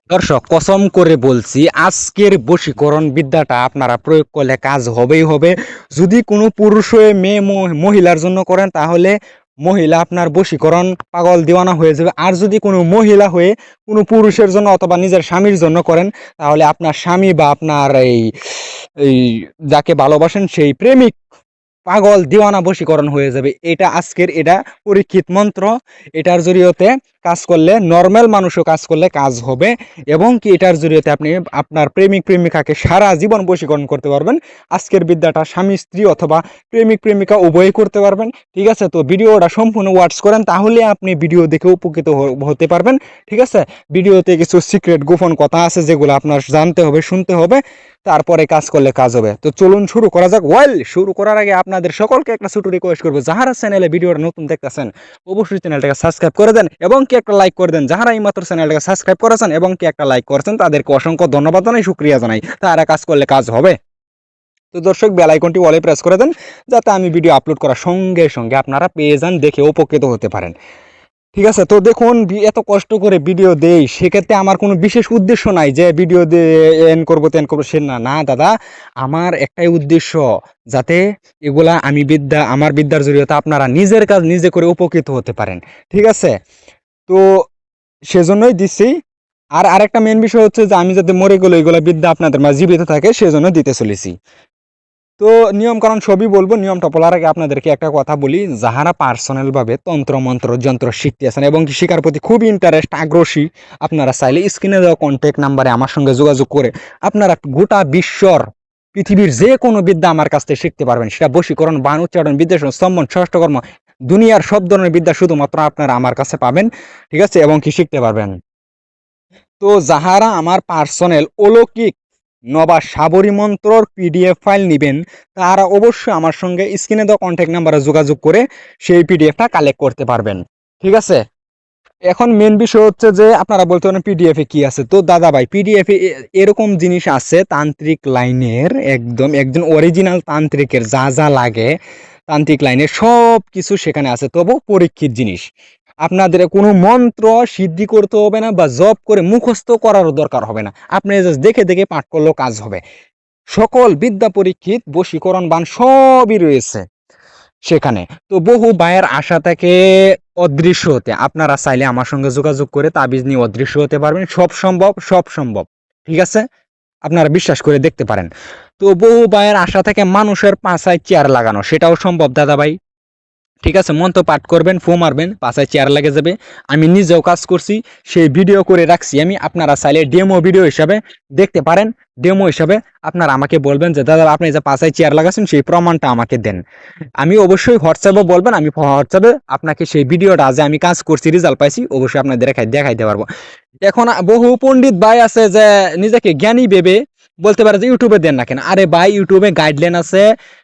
দর্শক কসম করে বলছি, আজকের বশীকরণ বিদ্যাটা আপনারা প্রয়োগ করলে কাজ হবেই হবে। যদি কোনো পুরুষ হয়ে মেয়ে মহিলার জন্য করেন তাহলে মহিলা আপনার বশীকরণ পাগল দিওয়ানা হয়ে যাবে। আর যদি কোনো মহিলা হয়ে কোনো পুরুষের জন্য অথবা নিজের স্বামীর জন্য করেন তাহলে আপনার স্বামী বা আপনার এই এই যাকে ভালোবাসেন সেই প্রেমিক পাগল দিওয়ানা বশীকরণ হয়ে যাবে। এটা পরীক্ষিত মন্ত্র। এটার জরিয়তে কাজ করলে, নর্মাল মানুষও কাজ করলে কাজ হবে। এবং কি এটার জরিয়তে আপনি আপনার প্রেমিক প্রেমিকাকে সারা জীবন বশীকরণ করতে পারবেন। আজকের বিদ্যাটা স্বামী স্ত্রী অথবা প্রেমিক প্রেমিকা উভয়ই করতে পারবেন। ঠিক আছে, তো ভিডিওটা সম্পূর্ণ ওয়াচ করেন, তাহলে আপনি ভিডিও দেখে উপকৃত হতে পারবেন। ঠিক আছে, ভিডিওতে কিছু সিক্রেট গোপন কথা আছে যেগুলো আপনার জানতে হবে, শুনতে হবে, তারপরে কাজ করলে কাজ হবে। তো চলুন শুরু করা যাক। শুরু করার আগে আপনাদের সকলকে একটা ছোট রিকোয়েস্ট করবো, যারা চ্যানেলে ভিডিওটা নতুন দেখতেছেন অবশ্যই চ্যানেলটাকে সাবস্ক্রাইব করে দেন এবং কি একটা লাইক করে দেন। যারা এই মাত্র চ্যানেলটাকে সাবস্ক্রাইব করেছেন এবং কি একটা লাইক করেছেন তাদেরকে অসংখ্য ধন্যবাদ জানাই, শুকরিয়া জানাই। তারা কাজ করলে কাজ হবে। তো দর্শক, বেল আইকনটি অলে প্রেস করে দেন যাতে আমি ভিডিও আপলোড করার সঙ্গে সঙ্গে আপনারা পেয়ে যান, দেখে উপকৃত হতে পারেন। ঠিক আছে, তো দেখুন, এত কষ্ট করে ভিডিও দেই, সেক্ষেত্রে আমার কোনো বিশেষ উদ্দেশ্য নাই যে ভিডিও দিয়ে এন করবো তেন করবো, সে না না দাদা। আমার একটাই উদ্দেশ্য, যাতে এগুলা আমার বিদ্যার জরিয়তে আপনারা নিজের কাজ নিজে করে উপকৃত হতে পারেন। ঠিক আছে, তো সেজন্যই দিচ্ছি। আর আরেকটা মেন বিষয় হচ্ছে যে আমি যাতে মরে গেলে এগুলা বিদ্যা আপনাদের মাঝে জীবিত থাকে সেজন্য দিতে চলেছি। তো নিয়ম কারণ সবই বলবো, নিয়মটা বলার আগে আপনাদেরকে একটা কথা বলি। যাহারা পার্সোনাল ভাবে তন্ত্র মন্ত্র যন্ত্র শিখতে আছেন এবং শিকার প্রতি খুব ইন্টারেস্ট আগ্রহী, আপনারা চাইলে স্ক্রিনে দেওয়া কন্ট্যাক্ট নাম্বারে আমার সঙ্গে যোগাযোগ করে আপনারা গোটা বিশ্বর পৃথিবীর যে কোনো বিদ্যা আমার কাছ থেকে শিখতে পারবেন। সেটা বশীকরণ, বান উচ্চারণ, বিদ্বেষণ, স্তম্ভন, ষষ্ঠকর্ম, দুনিয়ার সব ধরনের বিদ্যা শুধুমাত্র আপনারা আমার কাছে পাবেন। ঠিক আছে, এবং কি শিখতে পারবেন। তো যাহারা আমার পার্সোনাল অলৌকিক নবা সাবরী মন্ত্রর পিডিএফ ফাইল নেবেন তারা অবশ্যই আমার সঙ্গে স্ক্রিনে দেওয়া কন্ট্যাক্ট নাম্বারে যোগাযোগ করে সেই পিডিএফটা কালেক্ট করতে পারবেন। ঠিক আছে, এখন মেন বিষয় হচ্ছে যে আপনারা বলতে পারেন পিডিএফ এ কি আছে। তো দাদা ভাই, পিডিএফ এ এরকম জিনিস আছে তান্ত্রিক লাইনের, একদম একজন অরিজিনাল তান্ত্রিকের যা যা লাগে তান্ত্রিক লাইনের সব কিছু সেখানে আছে। তবু পরীক্ষিত জিনিস, আপনাদের কোনো মন্ত্র সিদ্ধি করতে হবে না বা জপ করে মুখস্থ করারও দরকার হবে না। আপনি জাস্ট দেখে দেখে পাঠ করলেও কাজ হবে। সকল বিদ্যা পরীক্ষিত বশীকরণ বান সবই রয়েছে সেখানে। তো বহু ভাইয়ের আশা থেকে অদৃশ্য হতে, আপনারা চাইলে আমার সঙ্গে যোগাযোগ করে তাবিজ নিয়ে অদৃশ্য হতে পারবেন। সব সম্ভব, সব সম্ভব। ঠিক আছে, আপনারা বিশ্বাস করে দেখতে পারেন। তো বহু ভাইয়ের আশা থেকে মানুষের পাছায় চেয়ার লাগানো, সেটাও সম্ভব দাদা ভাই। ঠিক আছে, মন্ত্র পাঠ করবেন, ফু মারবেন, পাছায় চেয়ার লেগে যাবে। আমি নিজেও কাজ করছি, সেই ভিডিও করে রাখছি আমি। আপনারা চাইলে ডেমো ভিডিও হিসাবে দেখতে পারেন। ডেমো হিসাবে আপনারা আমাকে বলবেন যে দাদা আপনি যে পাছায় চেয়ার লাগাচ্ছেন সেই প্রমাণটা আমাকে দেন। আমি অবশ্যই হোয়াটসঅ্যাপে বলবেন, আমি হোয়াটসঅ্যাপে আপনাকে সেই ভিডিওটা যে আমি কাজ করছি, রেজাল্ট পাইছি, অবশ্যই আপনাদের দেখাইতে পারবো। এখন বহু পণ্ডিত ভাই আছে যে নিজেকে জ্ঞানী ভেবে বলতে পারে যে ইউটিউবে দেন না কেন। আরে ভাই, ইউটিউবে গাইডলাইন আছে,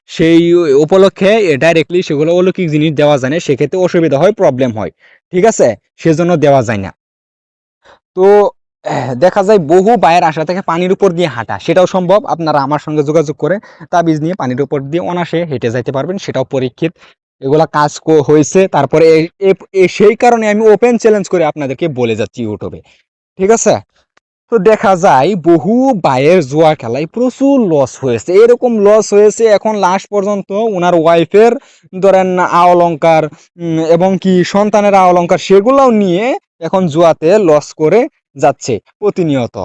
সেই উপলক্ষে ডাইরেক্টলি সেগুলো অলৌকিক জিনিস দেওয়া যায় না, সেক্ষেত্রে অসুবিধা হয়, প্রবলেম হয়। ঠিক আছে, সেজন্য দেওয়া যায় না। তো দেখা যায় বহু ভাইয়ের আশা থেকে পানির উপর দিয়ে হাঁটা, সেটাও সম্ভব। আপনারা আমার সঙ্গে যোগাযোগ করে তাবিজ নিয়ে পানির উপর দিয়ে অনাসে হেঁটে যাইতে পারবেন, সেটাও পরীক্ষিত। এগুলা কাজ হয়েছে। তারপরে সেই কারণে আমি ওপেন চ্যালেঞ্জ করে আপনাদেরকে বলে যাচ্ছি ইউটিউবে। ঠিক আছে, তো দেখা যায় বহু ভাইয়ের জুয়া খেলায় প্রচুর লস হয়েছে। এরকম লস হয়েছে, এখন লাস্ট পর্যন্ত ওনার ওয়াইফের ধরেন অলংকার এবং কি সন্তানের অলংকার সেগুলোও নিয়ে এখন জুয়াতে লস করে যাচ্ছে প্রতিনিয়ত।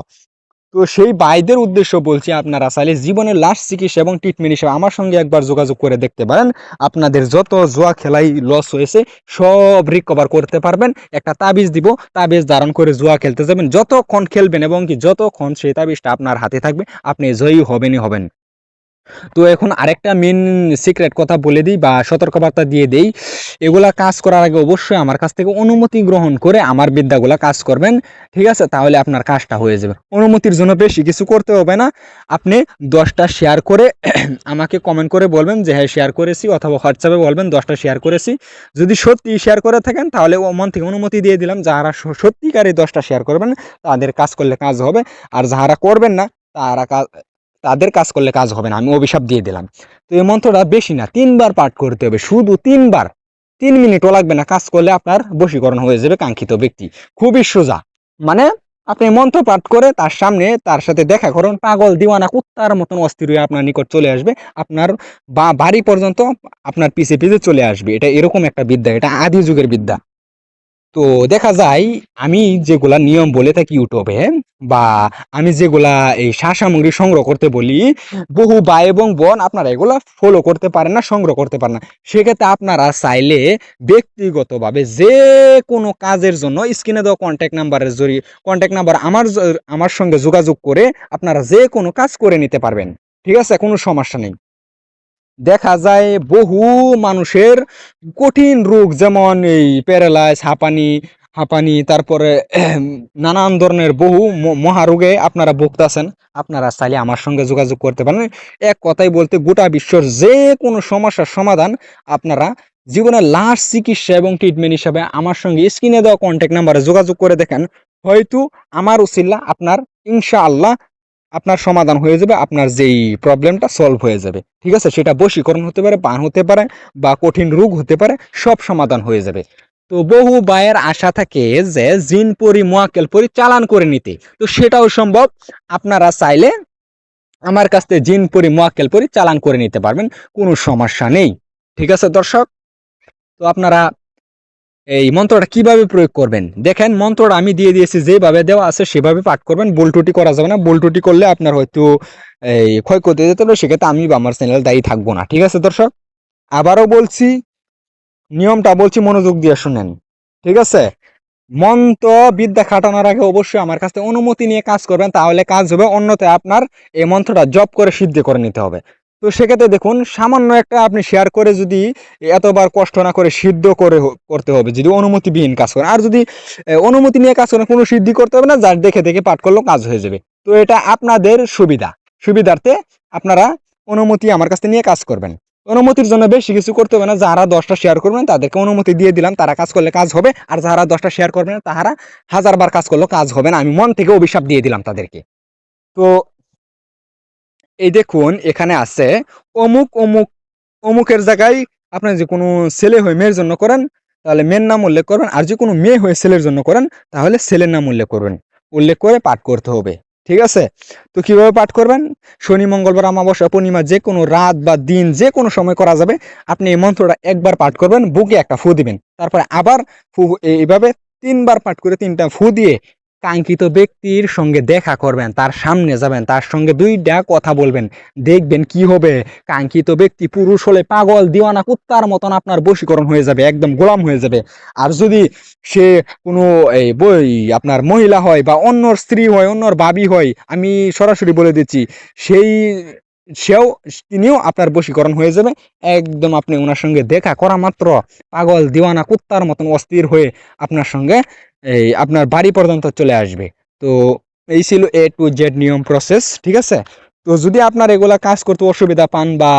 তো সেই ভাইদের উদ্দেশ্য বলছি, আপনারা চাইলে জীবনের লাস্ট চিকিৎসা এবং ট্রিটমেন্ট হিসেবে আমার সঙ্গে একবার যোগাযোগ করে দেখতে পারেন। আপনাদের যত জুয়া খেলাই লস হয়েছে সব রিকভার করতে পারবেন। একটা তাবিজ দিব, তাবিজ ধারণ করে জুয়া খেলতে যাবেন, যতক্ষণ খেলবেন এবং কি যতক্ষণ সেই তাবিজটা আপনার হাতে থাকবে আপনি জয়ী হবেনই হবেন। তো এখন আরেকটা মেন সিক্রেট কথা বলে দিই বা সতর্কবার্তা দিয়ে দেই। এগুলা কাজ করার আগে অবশ্যই আমার কাছ থেকে অনুমতি গ্রহণ করে আমার বিদ্যাগুলা কাজ করবেন। ঠিক আছে, তাহলে আপনার কাজটা হয়ে যাবে। অনুমতির জন্য বেশি কিছু করতে হবে না। আপনি 10টা শেয়ার করে আমাকে কমেন্ট করে বলবেন যে হ্যাঁ শেয়ার করেছি, অথবা হোয়াটসঅ্যাপে বলবেন 10টা শেয়ার করেছি। যদি সত্যি শেয়ার করে থাকেন তাহলে ও মন থেকে অনুমতি দিয়ে দিলাম। যারা সত্যিকারে 10টা শেয়ার করবেন তাদের কাজ করলে কাজ হবে, আর যারা করবেন না তারা তাদের কাজ করলে কাজ হবে না, আমি অভিশাপ দিয়ে দিলাম। তো এই মন্ত্রটা বেশি না, 3বার পাঠ করতে হবে, শুধু 3বার। 3 মিনিটও লাগবে না, কাজ করলে আপনার বশীকরণ হয়ে যাবে কাঙ্ক্ষিত ব্যক্তি। খুবই সোজা, মানে আপনি মন্ত্র পাঠ করে তার সামনে তার সাথে দেখা করুন, পাগল দিওয়ানা কুত্তার মতন অস্থির হয়ে আপনার নিকট চলে আসবে, আপনার বাড়ি পর্যন্ত আপনার পিছে পিছে চলে আসবে। এটা এরকম একটা বিদ্যা, এটা আদি যুগের বিদ্যা। তো দেখা যায় আমি যেগুলা নিয়ম বলে থাকি ইউটিউবে, বা আমি যেগুলা এই সামগ্রী সংগ্রহ করতে বলি, বহু ভাই এবং বোন আপনারা এগুলা ফলো করতে পারেন না, সংগ্রহ করতে পারেন না। সেক্ষেত্রে আপনারা চাইলে ব্যক্তিগতভাবে যে কোনো কাজের জন্য স্ক্রিনে দেওয়া কন্ট্যাক্ট নাম্বারের জড়িয়ে কন্ট্যাক্ট নাম্বার আমার সঙ্গে যোগাযোগ করে আপনারা যে কোনো কাজ করে নিতে পারবেন। ঠিক আছে, কোনো সমস্যা নেই। দেখা যায় বহু মানুষের কঠিন রোগ, যেমন এই প্যারালাইজ, হাঁপানি হাঁপানি তারপরে নানান ধরনের বহু মহারোগে আপনারা ভুগতেছেন। আপনারা চাইলে আমার সঙ্গে যোগাযোগ করতে পারেন। এক কথাই বলতে গোটা বিশ্বর যে কোনো সমস্যার সমাধান আপনারা জীবনের লাস্ট চিকিৎসা এবং ট্রিটমেন্ট হিসাবে আমার সঙ্গে স্ক্রিনে দেওয়া কন্ট্যাক্ট নাম্বারে যোগাযোগ করে দেখেন, হয়তো আমার উসিলা আপনার ইনশাআল্লাহ আপনার সমাধান হয়ে যাবে, আপনার যেই প্রবলেমটা সলভ হয়ে যাবে। ঠিক আছে, সেটা বশীকরণ হতে পারে, পান হতে পারে, বা কঠিন রোগ হতে পারে, সব সমাধান হয়ে যাবে। তো বহু ভাইয়ের আশা থাকে যে জিন পরি মোয়াক্কেল পরি চালান করে নিতে, তো সেটাও সম্ভব। আপনারা চাইলে আমার কাছ থেকে জিন পরি মোয়াক্কেল পরি চালান করে নিতে পারবেন, কোনো সমস্যা নেই। ঠিক আছে দর্শক, তো আপনারা এই মন্ত্রটা কিভাবে প্রয়োগ করবেন দেখেন। মন্ত্রটা আমি দিয়ে দিয়েছি, যেভাবে দেওয়া আছে সেভাবে পাঠ করবেন, ভুল ত্রুটি করা যাবে না। ভুল ত্রুটি করলে আপনার হয়তো এই ক্ষয়ক্ষতি হতে পারে, সেক্ষেত্রে আমি বা আমার চ্যানেল দায়ী থাকবো না। ঠিক আছে দর্শক, আবারও বলছি, নিয়মটা বলছি, মনোযোগ দিয়ে শুনেন। ঠিক আছে, মন্ত্র বিদ্যা খাটানোর আগে অবশ্যই আমার কাছে অনুমতি নিয়ে কাজ করবেন, তাহলে কাজ হবে। অন্যথায় আপনার এই মন্ত্রটা জপ করে সিদ্ধি করে নিতে হবে। তো সেক্ষেত্রে দেখুন, সামান্য একটা আপনি শেয়ার করে যদি এতবার কষ্ট না করে সিদ্ধ করে করতে হবে, যদি অনুমতিবিহীন কাজ করেন। আর যদি অনুমতি নিয়ে কাজ করেন, কোনো সিদ্ধি করতে হবে না, যার দেখে দেখে পাঠ করলেও কাজ হয়ে যাবে। তো এটা আপনাদের সুবিধার্থে আপনারা অনুমতি আমার কাছে নিয়ে কাজ করবেন। অনুমতির জন্য বেশি কিছু করতে হবে না, যারা 10টা শেয়ার করবেন তাদেরকে অনুমতি দিয়ে দিলাম, তারা কাজ করলে কাজ হবে। আর যারা 10টা শেয়ার করবেন তাহারা 1000বার কাজ করলেও কাজ হবে না, আমি মন থেকে অভিশাপ দিয়ে দিলাম তাদেরকে। তো এই দেখুন, এখানে আছে অমুক অমুক অমুকের জায়গায় আপনার যে কোনো ছেলে হয়ে মেয়ের জন্য করেন তাহলে মেয়ের নাম উল্লেখ করবেন, আর যে কোনো মেয়ে হয়ে ছেলের জন্য করেন তাহলে ছেলের নাম উল্লেখ করবেন, উল্লেখ করে পাঠ করতে হবে। ঠিক আছে, তো কিভাবে পাঠ করবেন? শনি, মঙ্গলবার, অমাবস্যা, পূর্ণিমা, যে কোনো রাত বা দিন, যে কোনো সময় করা যাবে। আপনি এই মন্ত্রটা একবার পাঠ করবেন, বুকে একটা ফু দিবেন, তারপরে আবার ফু, এইভাবে 3বার পাঠ করে 3টা ফু দিয়ে কাঙ্ক্ষিত ব্যক্তির সঙ্গে দেখা করবেন, তার সামনে যাবেন, তার সঙ্গে 2টা কথা বলবেন, দেখবেন কি হবে। কাঙ্ক্ষিত ব্যক্তি পুরুষ হলে পাগল দিওয়ানা কুত্তার মতন আপনার বশীকরণ হয়ে যাবে, একদম গোলাম হয়ে যাবে। আর যদি সে কোনো এই বই আপনার মহিলা হয়, বা অন্যর স্ত্রী হয়, অন্যর ভাবি হয়, আমি সরাসরি বলে দিচ্ছি, সেই সেও তিনিও আপনার বশীকরণ হয়ে যাবে। একদম আপনি ওনার সঙ্গে দেখা করা মাত্র পাগল দিওয়ানা কুত্তার মতন অস্থির হয়ে আপনার সঙ্গে এই আপনার বাড়ি পর্যন্ত চলে আসবে। তো এই ছিল A to Z নিয়ম প্রসেস। ঠিক আছে, তো যদি আপনার এগুলা কাজ করতে অসুবিধা পান বা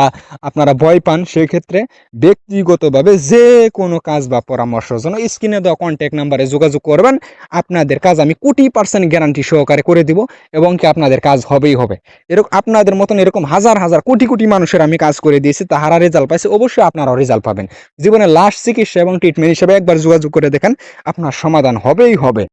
আপনারা ভয় পান, সেই ক্ষেত্রে ব্যক্তিগতভাবে যে কোনো কাজ বা পরামর্শের জন্য স্ক্রিনে দেওয়া কন্ট্যাক্ট নাম্বারে যোগাযোগ করবেন। আপনাদের কাজ আমি কোটি % গ্যারান্টি সহকারে করে দিব, এবং কি আপনাদের কাজ হবেই হবে। এরকম আপনাদের মতন এরকম হাজার হাজার কোটি কোটি মানুষের আমি কাজ করে দিয়েছি, তাহারা রেজাল্ট পাইছে, অবশ্যই আপনারাও রেজাল্ট পাবেন। জীবনের লাস্ট চিকিৎসা এবং ট্রিটমেন্ট হিসেবে একবার যোগাযোগ করে দেখেন, আপনার সমাধান হবেই হবে।